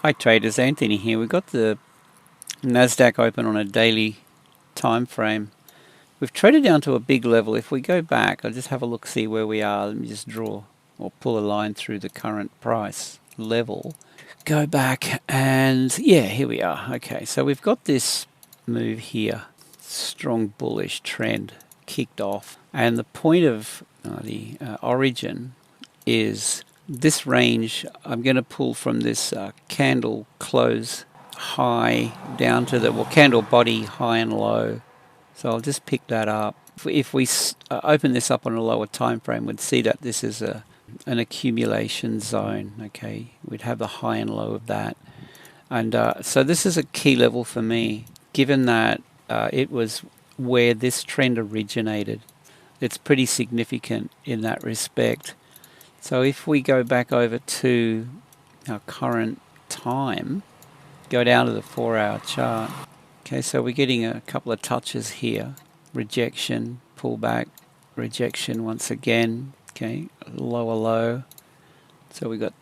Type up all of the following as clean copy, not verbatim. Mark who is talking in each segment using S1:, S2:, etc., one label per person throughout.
S1: Hi traders, Anthony here. We've got the Nasdaq open on a daily time frame. We've traded down to a big level. If we go back, I'll just have a look, see where we are. Let me just draw or pull a line through the current price level. Go back and yeah, here we are. Okay, so we've got this move here. Strong bullish trend kicked off. And the point of the origin is this range. I'm going to pull from this candle close high down to the candle body high and low. So I'll just pick that up. If we open this up on a lower time frame, we'd see that this is an accumulation zone. Okay, we'd have the high and low of that, and so this is a key level for me, given that it was where this trend originated. It's pretty significant in that respect. So if we go back over to our current time, go down to the 4-hour chart. Okay, so we're getting a couple of touches here. Rejection, pullback, rejection once again. Okay, lower low. So we got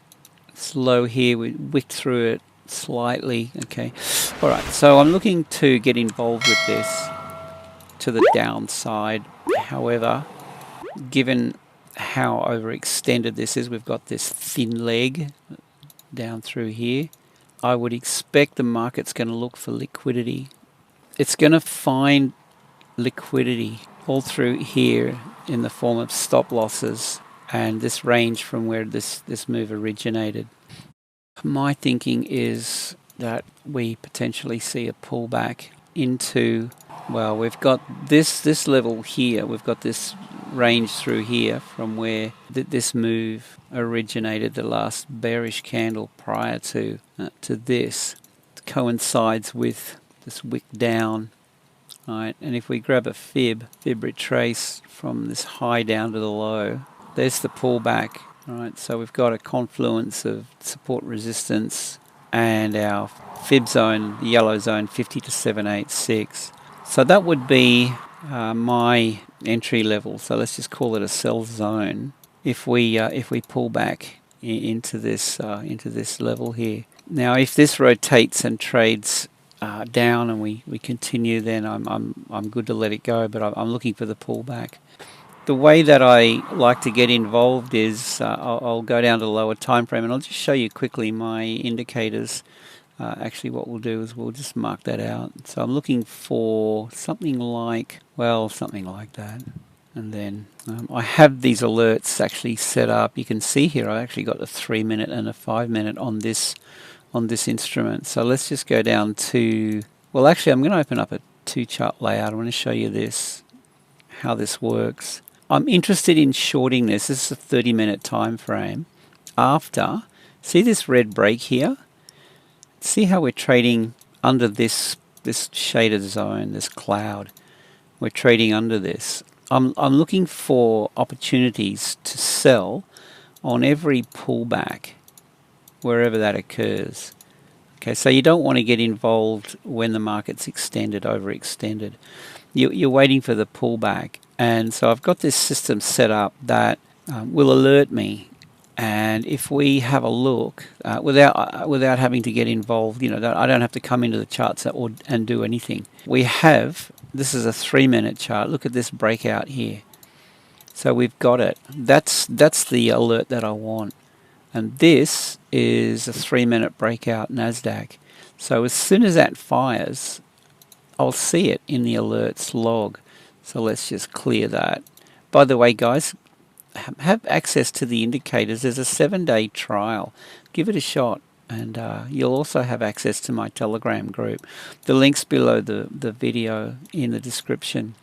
S1: this low here. We wicked through it slightly. Okay, all right. So I'm looking to get involved with this to the downside. However, given how overextended this is, we've got this thin leg down through here. I would expect the market's going to look for liquidity. It's going to find liquidity all through here in the form of stop losses and this range from where this move originated. My thinking is that we potentially see a pullback into, well, we've got this level here. We've got this range through here from where this move originated, the last bearish candle prior to this. It coincides with this wick down. Right, and if we grab a fib retrace from this high down to the low, there's the pullback. Right, so we've got a confluence of support resistance and our fib zone, the yellow zone, 50 to 786. So that would be my entry level. So let's just call it a sell zone. If we pull back into this level here. Now, if this rotates and trades down and we continue, then I'm good to let it go. But I'm looking for the pullback. The way that I like to get involved is I'll go down to the lower time frame and I'll just show you quickly my indicators. Actually, what we'll do is we'll just mark that out. So I'm looking for something like that. And then I have these alerts actually set up. You can see here I actually got a 3-minute and a 5-minute on this instrument. So let's just go down to, well, actually I'm going to open up a 2-chart layout. I want to show you this, how this works. I'm interested in shorting this. This is a 30-minute time frame. After, see this red break here? See how we're trading under this shaded zone, this cloud. We're trading under this. I'm looking for opportunities to sell on every pullback wherever that occurs. Okay, so you don't want to get involved when the market's overextended. You're waiting for the pullback. And so I've got this system set up that will alert me. And if we have a look, without having to get involved, I don't have to come into the charts and do anything. This is a 3-minute chart. Look at this breakout here. So we've got it. That's the alert that I want. And this is a 3-minute breakout Nasdaq. So as soon as that fires, I'll see it in the alerts log. So let's just clear that. By the way, guys, have access to the indicators. There's a 7-day trial. Give it a shot, and you'll also have access to my Telegram group. The link's below the video in the description.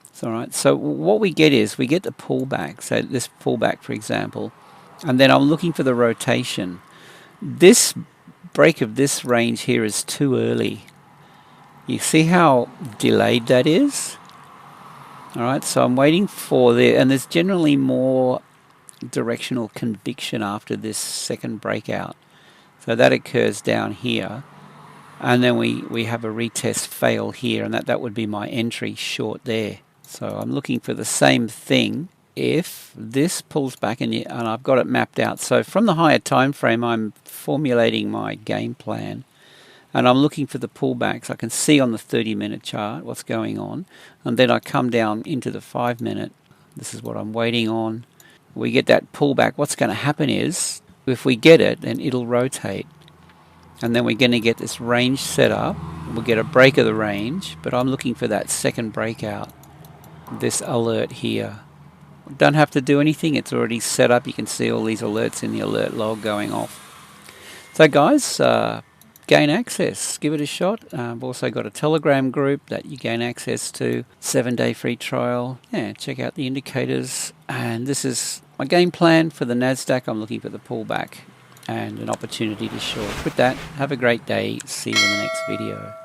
S1: It's all right. So what we get is we get the pullback. So this pullback, for example, and then I'm looking for the rotation. This break of this range here is too early. You see how delayed that is? All right, so I'm waiting for and there's generally more directional conviction after this second breakout. So that occurs down here, and then we have a retest fail here, and that would be my entry short there. So I'm looking for the same thing if this pulls back, and I've got it mapped out. So from the higher time frame, I'm formulating my game plan, and I'm looking for the pullbacks. I can see on the 30-minute chart what's going on, and then I come down into the 5-minute. This is what I'm waiting on. We get that pullback. What's going to happen is, if we get it, then it'll rotate, and then we're going to get this range set up. We'll get a break of the range, but I'm looking for that second breakout, this alert here. Don't have to do anything, it's already set up. You can see all these alerts in the alert log going off. So guys, gain access, give it a shot. I've also got a Telegram group that you gain access to, 7-day free trial. Yeah, check out the indicators. And this is my game plan for the NASDAQ. I'm looking for the pullback and an opportunity to short. With that, have a great day. See you in the next video.